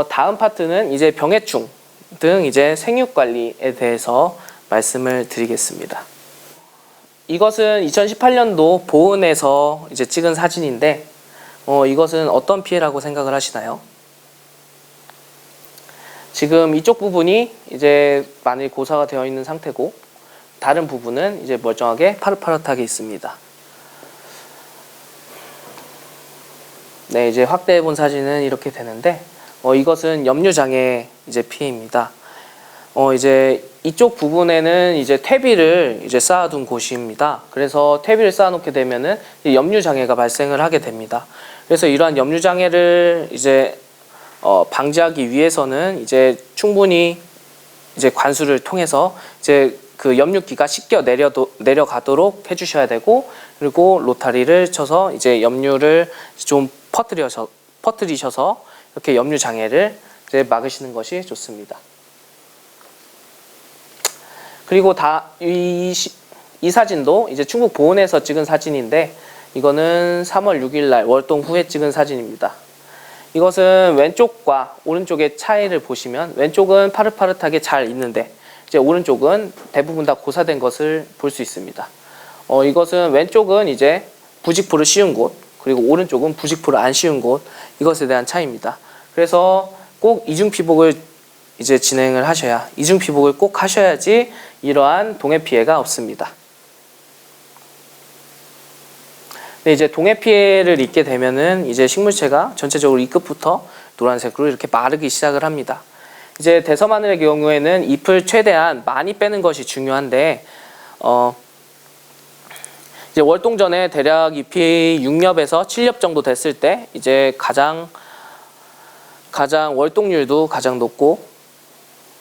다음 파트는 이제 병해충 등 이제 생육 관리에 대해서 말씀을 드리겠습니다. 이것은 2018년도 보은에서 이제 찍은 사진인데, 이것은 어떤 피해라고 생각을 하시나요? 지금 이쪽 부분이 이제 마늘 고사가 되어 있는 상태고, 다른 부분은 이제 멀쩡하게 파릇파릇하게 있습니다. 네, 이제 확대해 본 사진은 이렇게 되는데, 이것은 염류장애 이제 피해입니다. 이제 이쪽 부분에는 이제 퇴비를 이제 쌓아둔 곳입니다. 그래서 퇴비를 쌓아놓게 되면은 염류장애가 발생을 하게 됩니다. 그래서 이러한 염류장애를 이제 방지하기 위해서는 이제 충분히 이제 관수를 통해서 이제 그 염류기가 씻겨 내려가도록 해주셔야 되고, 그리고 로타리를 쳐서 이제 염류를 좀 퍼뜨리셔서 이렇게 염류장애를 이제 막으시는 것이 좋습니다. 그리고 이 사진도 이제 충북 보은에서 찍은 사진인데, 이거는 3월 6일 날 월동 후에 찍은 사진입니다. 이것은 왼쪽과 오른쪽의 차이를 보시면, 왼쪽은 파릇파릇하게 잘 있는데 이제 오른쪽은 대부분 다 고사된 것을 볼 수 있습니다. 이것은 왼쪽은 이제 부직포를 씌운 곳, 그리고 오른쪽은 부직포를 안 씌운 곳, 이것에 대한 차이입니다. 그래서 꼭 이중 피복을 이제 진행을 하셔야, 이중 피복을 꼭 하셔야지 이러한 동해 피해가 없습니다. 근데 이제 동해 피해를 입게 되면은 이제 식물체가 전체적으로 이 끝부터 노란색으로 이렇게 마르기 시작을 합니다. 이제 대서마늘의 경우에는 잎을 최대한 많이 빼는 것이 중요한데, 이제 월동 전에 대략 잎이 6엽에서 7엽 정도 됐을 때 이제 가장 월동률도 가장 높고,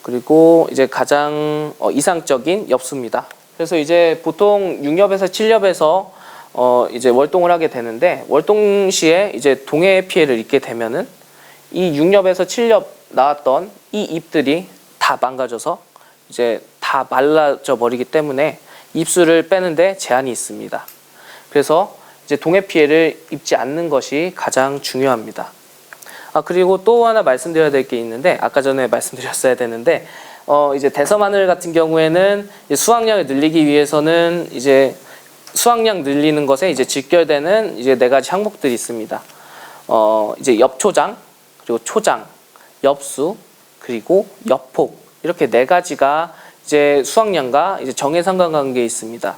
그리고 이제 가장 이상적인 엽수입니다. 그래서 이제 보통 6엽에서 7엽에서 이제 월동을 하게 되는데, 월동 시에 이제 동해 피해를 입게 되면은 이 6엽에서 7엽 나왔던 이 잎들이 다 망가져서 이제 다 말라져 버리기 때문에 잎수를 빼는데 제한이 있습니다. 그래서 이제 동해 피해를 입지 않는 것이 가장 중요합니다. 그리고 또 하나 말씀드려야 될 게 있는데, 아까 전에 말씀드렸어야 되는데, 이제 대서마늘 같은 경우에는 이제 수확량을 늘리기 위해서는 이제 수확량 늘리는 것에 이제 직결되는 이제 4가지 항목들이 있습니다. 이제 엽초장, 그리고 초장, 엽수, 그리고 엽폭, 이렇게 4가지가 이제 수확량과 이제 정해 상관관계에 있습니다.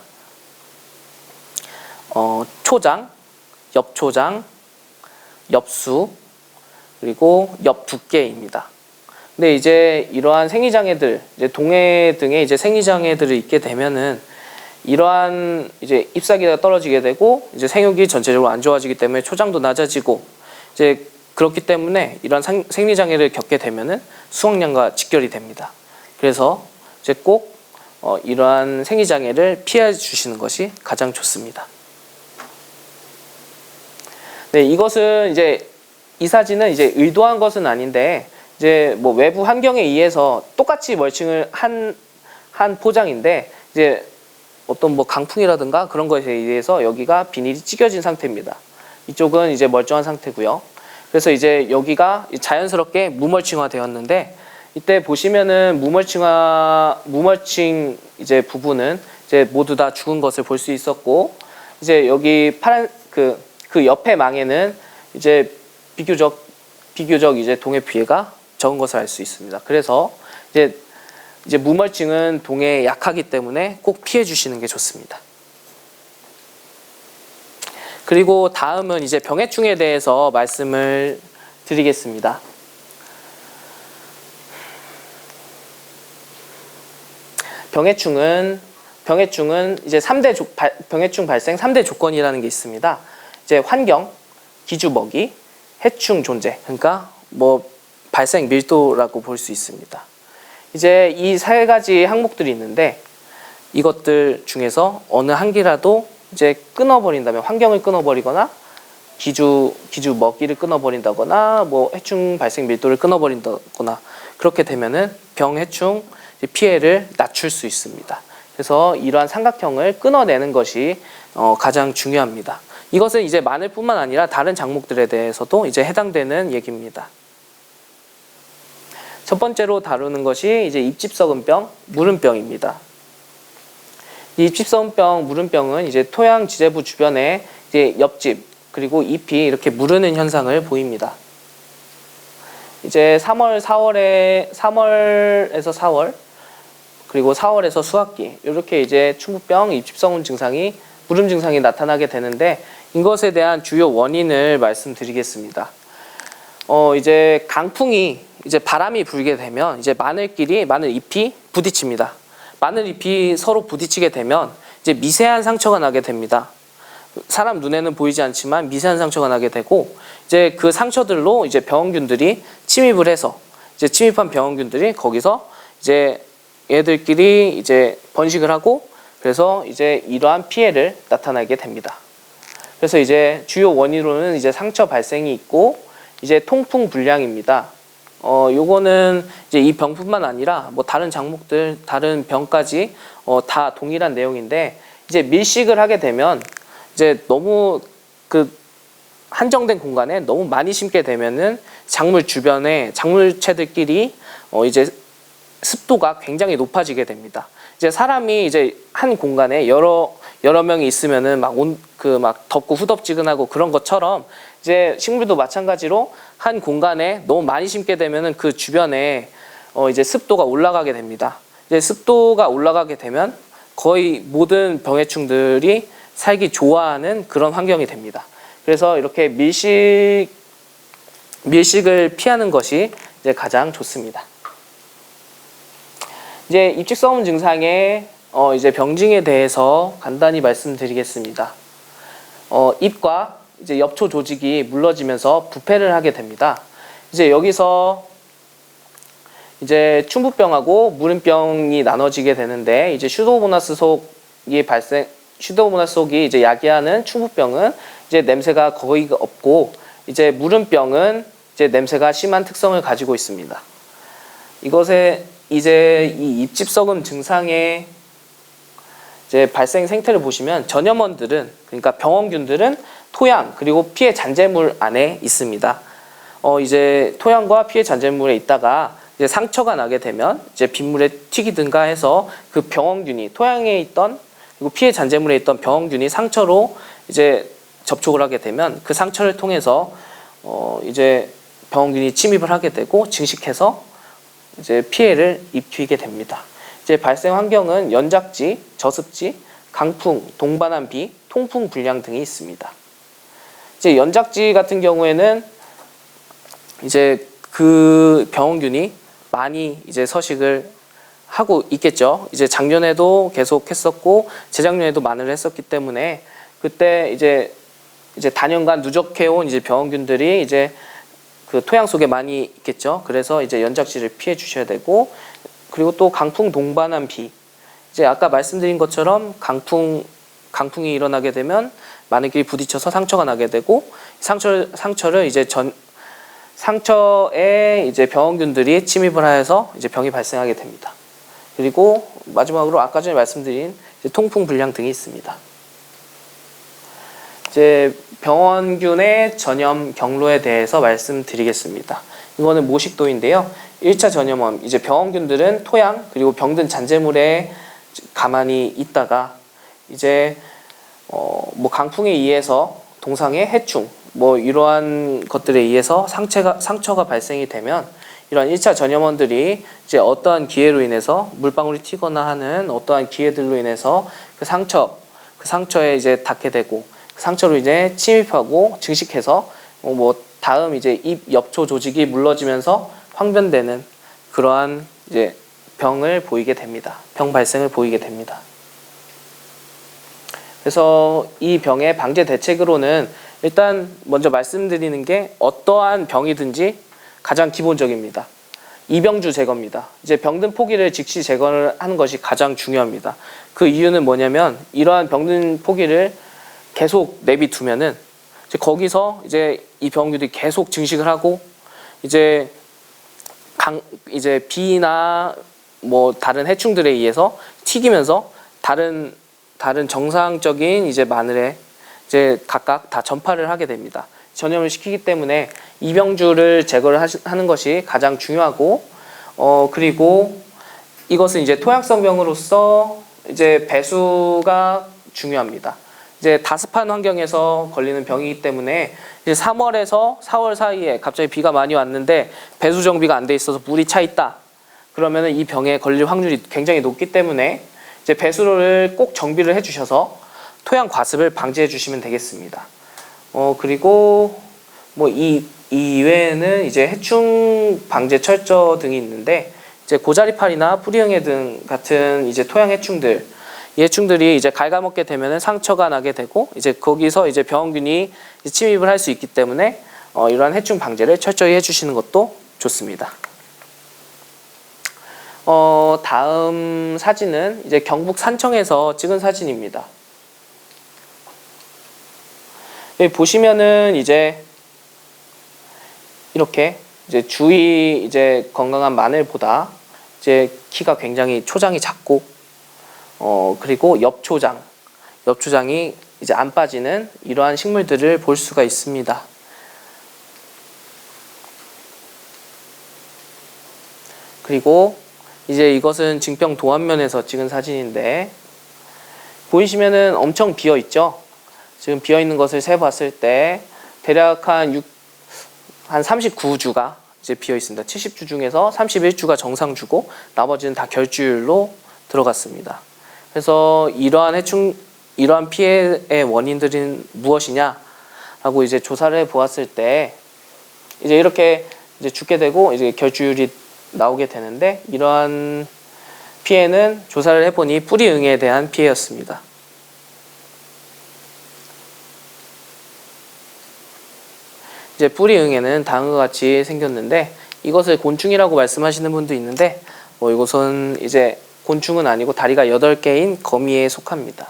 초장, 엽초장, 엽수, 그리고 엽 두께입니다. 근데 이제 이러한 생리장애들, 이제 동해 등의 이제 생리장애들을 입게 되면은 이러한 이제 잎사귀가 떨어지게 되고, 이제 생육이 전체적으로 안 좋아지기 때문에 초장도 낮아지고, 이제 그렇기 때문에 이러한 생리장애를 겪게 되면은 수확량과 직결이 됩니다. 그래서 이제 꼭 이러한 생리장애를 피해 주시는 것이 가장 좋습니다. 네, 이것은 이제 이 사진은 이제 의도한 것은 아닌데, 이제 뭐 외부 환경에 의해서 똑같이 멀칭을 한 포장인데, 이제 어떤 뭐 강풍이라든가 그런 것에 의해서 여기가 비닐이 찢겨진 상태입니다. 이쪽은 이제 멀쩡한 상태고요. 그래서 이제 여기가 자연스럽게 무멀칭화 되었는데, 이때 보시면은 무멀칭 이제 부분은 이제 모두 다 죽은 것을 볼 수 있었고, 이제 여기 파란 그 옆에 망에는 이제 비교적 이제 동해 피해가 적은 것을 알 수 있습니다. 그래서 이제 무멀칭은 동해에 약하기 때문에 꼭 피해 주시는 게 좋습니다. 그리고 다음은 이제 병해충에 대해서 말씀을 드리겠습니다. 병해충은 이제 병해충 발생 3대 조건이라는 게 있습니다. 이제 환경, 기주 먹이, 해충 존재, 그러니까 뭐 발생 밀도라고 볼 수 있습니다. 이제 이 3가지 항목들이 있는데, 이것들 중에서 어느 한 개라도 이제 끊어버린다면, 환경을 끊어버리거나 기주 먹이를 끊어버린다거나 뭐 해충 발생 밀도를 끊어버린다거나, 그렇게 되면은 병해충 피해를 낮출 수 있습니다. 그래서 이러한 삼각형을 끊어내는 것이 가장 중요합니다. 이것은 이제 마늘뿐만 아니라 다른 작물들에 대해서도 이제 해당되는 얘기입니다. 첫 번째로 다루는 것이 이제 입집썩은병, 무름병입니다. 이 입집썩은병, 무름병은 이제 토양 지대부 주변에 이제 옆집 그리고 잎이 이렇게 무르는 현상을 보입니다. 이제 3월에서 4월 그리고 4월에서 수확기 이렇게 이제 충북병 입집성운 증상이 무름 증상이 나타나게 되는데 이것에 대한 주요 원인을 말씀드리겠습니다. 이제 강풍이 이제 바람이 불게 되면 이제 마늘 잎이 부딪힙니다. 마늘 잎이 서로 부딪히게 되면 이제 미세한 상처가 나게 됩니다. 사람 눈에는 보이지 않지만 미세한 상처가 나게 되고 이제 그 상처들로 이제 병원균들이 침입을 해서 이제 침입한 병원균들이 거기서 이제 얘들끼리 이제 번식을 하고 그래서 이제 이러한 피해를 나타나게 됩니다. 그래서 이제 주요 원인으로는 이제 상처 발생이 있고 이제 통풍 불량입니다. 요거는 이제 이 병뿐만 아니라 뭐 다른 작목들, 다른 병까지 다 동일한 내용인데 이제 밀식을 하게 되면 이제 너무 그 한정된 공간에 너무 많이 심게 되면은 작물 주변에 작물체들끼리 이제 습도가 굉장히 높아지게 됩니다. 이제 사람이 이제 한 공간에 여러 명이 있으면은 막 덥고 후덥지근하고 그런 것처럼 이제 식물도 마찬가지로 한 공간에 너무 많이 심게 되면은 그 주변에 이제 습도가 올라가게 됩니다. 이제 습도가 올라가게 되면 거의 모든 병해충들이 살기 좋아하는 그런 환경이 됩니다. 그래서 이렇게 밀식을 피하는 것이 이제 가장 좋습니다. 이제 입집성운 증상의 이제 병증에 대해서 간단히 말씀드리겠습니다. 잎과 이제 엽초 조직이 물러지면서 부패를 하게 됩니다. 이제 여기서 이제 충북병하고 무름병이 나눠지게 되는데 이제 슈도모나스 속이 이제 야기하는 충북병은 이제 냄새가 거의 없고 이제 무름병은 이제 냄새가 심한 특성을 가지고 있습니다. 이것에 이제 이 입집썩음 증상의 이제 발생 생태를 보시면 전염원들은 그러니까 병원균들은 토양 그리고 피해 잔재물 안에 있습니다. 이제 토양과 피해 잔재물에 있다가 이제 상처가 나게 되면 이제 빗물에 튀기든가 해서 그 병원균이 토양에 있던 그리고 피해 잔재물에 있던 병원균이 상처로 이제 접촉을 하게 되면 그 상처를 통해서 이제 병원균이 침입을 하게 되고 증식해서 이제 피해를 입히게 됩니다. 이제 발생 환경은 연작지, 저습지, 강풍, 동반한 비, 통풍 불량 등이 있습니다. 이제 연작지 같은 경우에는 이제 그 병원균이 많이 이제 서식을 하고 있겠죠. 이제 작년에도 계속 했었고 재작년에도 마늘을 했었기 때문에 그때 이제 단연간 누적해온 이제 병원균들이 이제 그 토양 속에 많이 있겠죠. 그래서 이제 연작지를 피해 주셔야 되고 그리고 또 강풍 동반한 비. 이제 아까 말씀드린 것처럼 강풍이 일어나게 되면 마늘끼리 부딪혀서 상처가 나게 되고 상처를 이제 상처에 이제 병원균들이 침입을 하여서 이제 병이 발생하게 됩니다. 그리고 마지막으로 아까 전에 말씀드린 이제 통풍 불량 등이 있습니다. 이제 병원균의 전염 경로에 대해서 말씀드리겠습니다. 이거는 모식도인데요. 1차 전염원, 이제 병원균들은 토양 그리고 병든 잔재물에 가만히 있다가 이제 뭐 강풍에 의해서 동상의 해충, 뭐 이러한 것들에 의해서 상처가 발생이 되면 이러한 1차 전염원들이 이제 어떠한 기회로 인해서 물방울이 튀거나 하는 어떠한 기회들로 인해서 그 상처에 이제 닿게 되고 그 상처로 이제 침입하고 증식해서 뭐 다음 이제 입 엽초 조직이 물러지면서 황변되는 그러한 이제 병을 보이게 됩니다. 병 발생을 보이게 됩니다. 그래서 이 병의 방제 대책으로는 일단 먼저 말씀드리는 게 어떠한 병이든지 가장 기본적입니다. 이병주 제거입니다. 이제 병든 포기를 즉시 제거를 하는 것이 가장 중요합니다. 그 이유는 뭐냐면 이러한 병든 포기를 계속 내비두면은 이제 거기서 이제 이 병균들이 계속 증식을 하고 이제 비나 뭐 다른 해충들에 의해서 튀기면서 다른 정상적인 이제 마늘에 이제 각각 다 전파를 하게 됩니다. 전염을 시키기 때문에 이병주를 제거를 하는 것이 가장 중요하고 그리고 이것은 이제 토양성 병으로서 이제 배수가 중요합니다. 이제 다습한 환경에서 걸리는 병이기 때문에 이제 3월에서 4월 사이에 갑자기 비가 많이 왔는데 배수 정비가 안 돼 있어서 물이 차 있다. 그러면은 이 병에 걸릴 확률이 굉장히 높기 때문에 이제 배수를 꼭 정비를 해주셔서 토양 과습을 방지해 주시면 되겠습니다. 그리고 뭐 이 이외에는 이제 해충 방제 철저 등이 있는데 이제 고자리팔이나 뿌리응애 등 같은 이제 토양 해충들 이 해충들이 이제 갉아먹게 되면은 상처가 나게 되고 이제 거기서 이제 병균이 침입을 할 수 있기 때문에 이러한 해충 방제를 철저히 해주시는 것도 좋습니다. 다음 사진은 이제 경북 산청에서 찍은 사진입니다. 여기 보시면은 이제 이렇게 이제 주위 이제 건강한 마늘보다 이제 키가 굉장히 초장이 작고 그리고 엽초장이 이제 안 빠지는 이러한 식물들을 볼 수가 있습니다. 그리고 이제 이것은 증평 도안면에서 찍은 사진인데 보이시면은 엄청 비어 있죠? 지금 비어 있는 것을 세 봤을 때 대략 한 39주가 이제 비어 있습니다. 70주 중에서 31주가 정상주고 나머지는 다 결주율로 들어갔습니다. 그래서 이러한 피해의 원인들은 무엇이냐라고 이제 조사를 해 보았을 때 이제 이렇게 이제 죽게 되고 이제 결주율이 나오게 되는데 이러한 피해는 조사를 해보니 뿌리응애에 대한 피해였습니다. 이제 뿌리응애는 다음과 같이 생겼는데 이것을 곤충이라고 말씀하시는 분도 있는데 이것은 이제 곤충은 아니고 다리가 8개인 거미에 속합니다.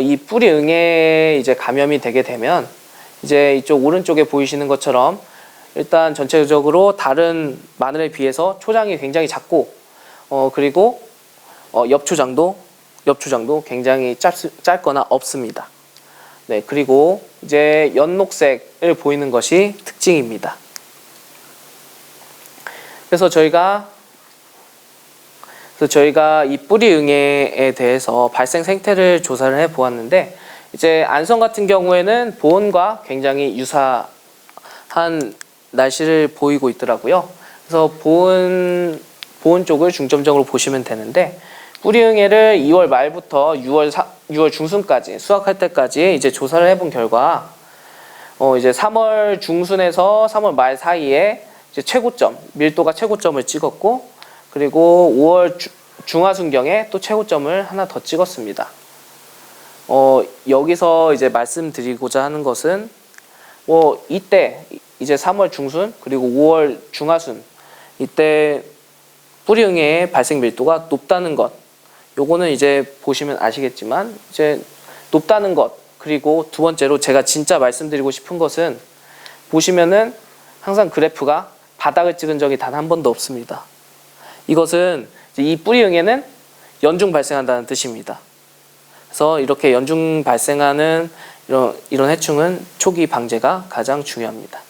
이 뿌리응애에 이제 감염이 되게 되면 이제 이쪽 오른쪽에 보이시는 것처럼 일단 전체적으로 다른 마늘에 비해서 초장이 굉장히 작고 그리고 엽초장도 굉장히 짧거나 없습니다. 네, 그리고 이제 연녹색을 보이는 것이 특징입니다. 그래서 저희가 이 뿌리응애에 대해서 발생 생태를 조사를 해 보았는데 이제 안성 같은 경우에는 보온과 굉장히 유사한 날씨를 보이고 있더라고요. 그래서 보온 쪽을 중점적으로 보시면 되는데 뿌리응애를 2월 말부터 6월 중순까지 수확할 때까지 이제 조사를 해본 결과 이제 3월 중순에서 3월 말 사이에 이제 최고점 밀도가 최고점을 찍었고 그리고 5월 중하순경에 또 최고점을 하나 더 찍었습니다. 여기서 이제 말씀드리고자 하는 것은 이때 이제 3월 중순 그리고 5월 중하순 이때 뿌리응애의 발생 밀도가 높다는 것 요거는 이제 보시면 아시겠지만 이제 높다는 것 그리고 두 번째로 제가 진짜 말씀드리고 싶은 것은 보시면은 항상 그래프가 바닥을 찍은 적이 단 한 번도 없습니다. 이것은 이제 이 뿌리응애는 연중 발생한다는 뜻입니다. 그래서 이렇게 연중 발생하는 이런 해충은 초기 방제가 가장 중요합니다.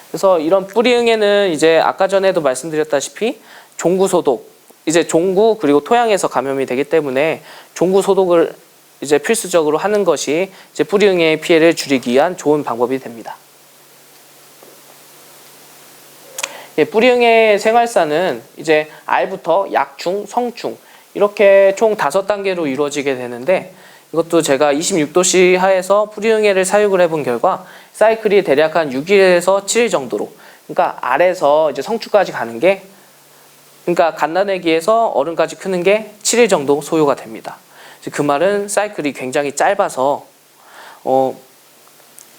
그래서 이런 뿌리응애는 이제 아까 전에도 말씀드렸다시피 종구 소독 이제 종구 그리고 토양에서 감염이 되기 때문에 종구 소독을 이제 필수적으로 하는 것이 이제 뿌리응애의 피해를 줄이기 위한 좋은 방법이 됩니다. 뿌리응애 생활사는 이제 알부터 약충, 성충 이렇게 총 5단계로 이루어지게 되는데 이것도 제가 26도씨 하에서 뿌리응애를 사육을 해본 결과 사이클이 대략 한 6일에서 7일 정도로 그러니까 알에서 이제 성충까지 가는 게 그러니까 갓난아기에서 어른까지 크는 게 7일 정도 소요가 됩니다. 그 말은 사이클이 굉장히 짧아서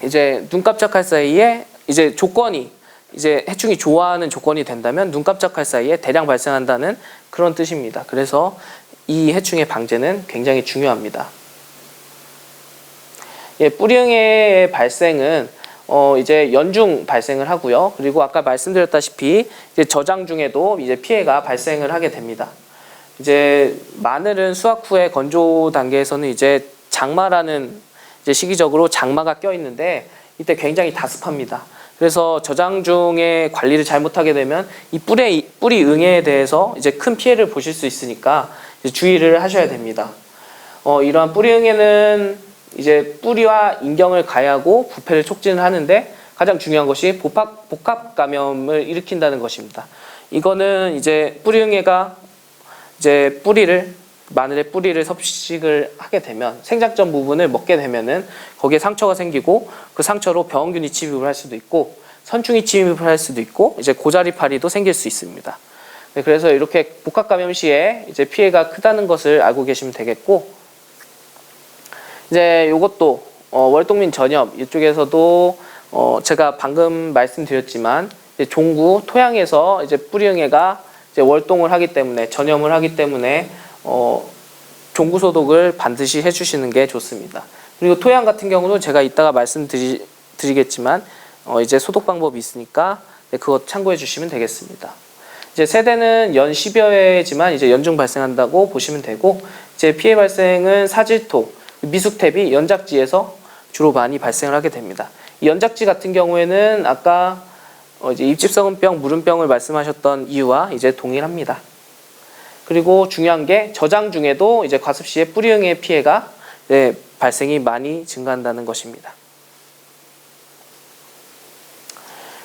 이제 눈 깜짝할 사이에 이제 조건이 이제 해충이 좋아하는 조건이 된다면 눈 깜짝할 사이에 대량 발생한다는 그런 뜻입니다. 그래서 이 해충의 방제는 굉장히 중요합니다. 뿌리응애의 발생은 이제 연중 발생을 하고요. 그리고 아까 말씀드렸다시피 이제 저장 중에도 이제 피해가 발생을 하게 됩니다. 이제 마늘은 수확 후에 건조 단계에서는 이제 장마라는 이제 시기적으로 장마가 껴 있는데 이때 굉장히 다습합니다. 그래서 저장 중에 관리를 잘못하게 되면 이 뿌리 응애에 대해서 이제 큰 피해를 보실 수 있으니까 이제 주의를 하셔야 됩니다. 이러한 뿌리 응애는 이제 뿌리와 인경을 가해하고 부패를 촉진을 하는데 가장 중요한 것이 복합 감염을 일으킨다는 것입니다. 이거는 이제 뿌리 응애가 이제 마늘의 뿌리를 섭식을 하게 되면 생장점 부분을 먹게 되면은 거기에 상처가 생기고 그 상처로 병원균이 침입을 할 수도 있고 선충이 침입을 할 수도 있고 이제 고자리 파리도 생길 수 있습니다. 네, 그래서 이렇게 복합 감염 시에 이제 피해가 크다는 것을 알고 계시면 되겠고, 이제 이것도 월동민 전엽 이쪽에서도 제가 방금 말씀드렸지만 이제 종구 토양에서 이제 뿌리응애가 이제 월동을 하기 때문에 전염을 하기 때문에 종구 소독을 반드시 해주시는 게 좋습니다. 그리고 토양 같은 경우는 제가 이따가 말씀드리겠지만 이제 소독 방법이 있으니까 그것 참고해 주시면 되겠습니다. 이제 세대는 연 10여 회지만 이제 연중 발생한다고 보시면 되고, 이제 피해 발생은 사질토, 미숙탭이 연작지에서 주로 많이 발생을 하게 됩니다. 이 연작지 같은 경우에는 아까 이제 입집성은병, 무름병을 말씀하셨던 이유와 이제 동일합니다. 그리고 중요한 게 저장 중에도 이제 과습 시에 뿌리응애 피해가 발생이 많이 증가한다는 것입니다.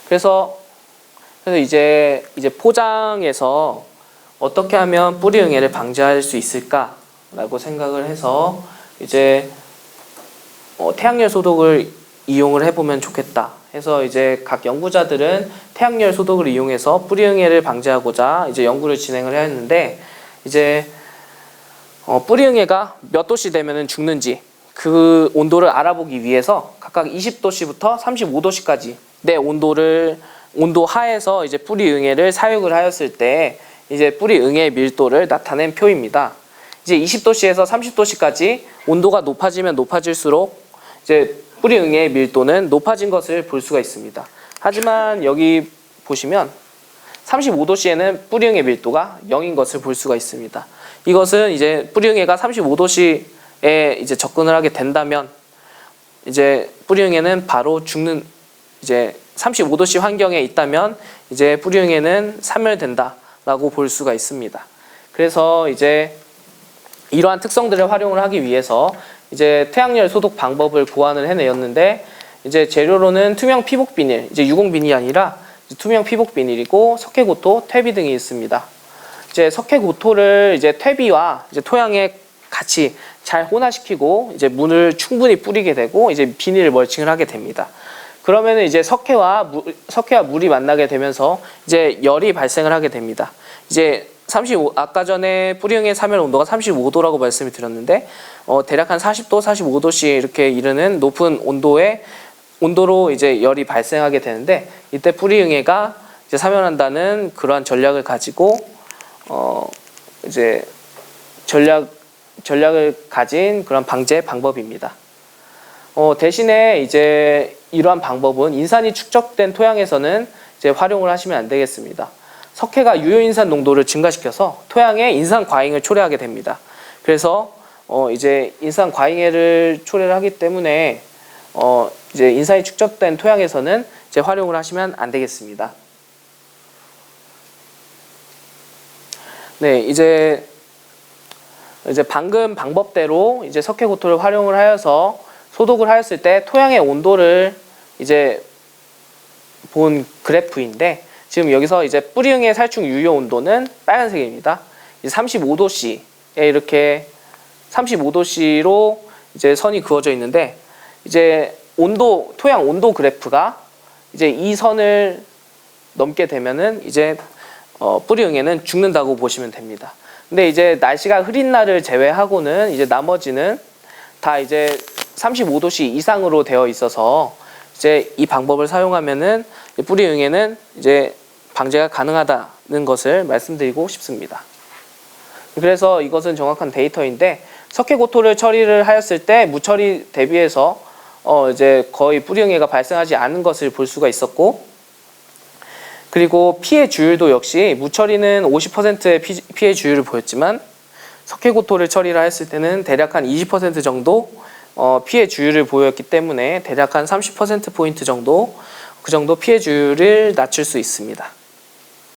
그래서 이제 포장에서 어떻게 하면 뿌리응애를 방지할 수 있을까라고 생각을 해서 이제 태양열 소독을 이용을 해보면 좋겠다 해서 이제 각 연구자들은 태양열 소독을 이용해서 뿌리응애를 방지하고자 이제 연구를 진행을 했는데, 이제 뿌리응애가 몇 도씨 되면은 죽는지 그 온도를 알아보기 위해서 각각 20도씨부터 35도씨까지 온도 하에서 이제 뿌리응애를 사육을 하였을 때 이제 뿌리응애 밀도를 나타낸 표입니다. 이제 20도씨에서 30도씨까지 온도가 높아지면 높아질수록 이제 뿌리응애 밀도는 높아진 것을 볼 수가 있습니다. 하지만 여기 보시면 35도씨에는 뿌리응애 밀도가 0인 것을 볼 수가 있습니다. 이것은 이제 뿌리응애가 35도씨에 이제 접근을 하게 된다면 이제 뿌리응애는 바로 죽는, 이제 35도씨 환경에 있다면 이제 뿌리응애는 사멸된다라고 볼 수가 있습니다. 그래서 이제 이러한 특성들을 활용을 하기 위해서 이제 태양열 소독 방법을 고안을 해내었는데, 이제 재료로는 투명 피복 비닐, 이제 유공비닐이 아니라 투명 피복 비닐이고 석회고토, 퇴비 등이 있습니다. 이제 석회고토를 이제 퇴비와 이제 토양에 같이 잘 혼합시키고 이제 물을 충분히 뿌리게 되고 이제 비닐을 멀칭을 하게 됩니다. 그러면은 이제 석회와 물이 만나게 되면서 이제 열이 발생을 하게 됩니다. 이제 아까 전에 뿌리응애 사멸 온도가 35도라고 말씀을 드렸는데 대략 한 40도, 45도씨 이렇게 이르는 높은 온도로 이제 열이 발생하게 되는데, 이때 뿌리응애가 이제 사멸한다는 그러한 전략을 가지고 이제 전략을 가진 그런 방제 방법입니다. 대신에 이제 이러한 방법은 인산이 축적된 토양에서는 이제 활용을 하시면 안 되겠습니다. 석회가 유효인산 농도를 증가시켜서 토양에 인산 과잉을 초래하게 됩니다. 그래서 이제 인산 과잉을 초래를 하기 때문에 이제 인산이 축적된 토양에서는 이제 활용을 하시면 안 되겠습니다. 네, 이제 방금 방법대로 이제 석회고토를 활용을 하여서 소독을 하였을 때 토양의 온도를 이제 본 그래프인데, 지금 여기서 이제 뿌리응애 살충 유효 온도는 빨간색입니다. 35도씨에 이렇게 35도씨로 이제 선이 그어져 있는데, 이제 토양 온도 그래프가 이제 이 선을 넘게 되면은 이제 뿌리응애는 죽는다고 보시면 됩니다. 근데 이제 날씨가 흐린 날을 제외하고는 이제 나머지는 다 이제 35도씨 이상으로 되어 있어서 이제 이 방법을 사용하면은 뿌리응애는 이제 방제가 가능하다는 것을 말씀드리고 싶습니다. 그래서 이것은 정확한 데이터인데, 석회고토를 처리를 하였을 때 무처리 대비해서 이제 거의 뿌리응애가 발생하지 않은 것을 볼 수가 있었고, 그리고 피해 주율도 역시 무처리는 50%의 피해 주율을 보였지만 석회고토를 처리를 했을 때는 대략 한 20% 정도 피해 주율을 보였기 때문에 대략 한 30%포인트 정도 그 정도 피해율을 낮출 수 있습니다.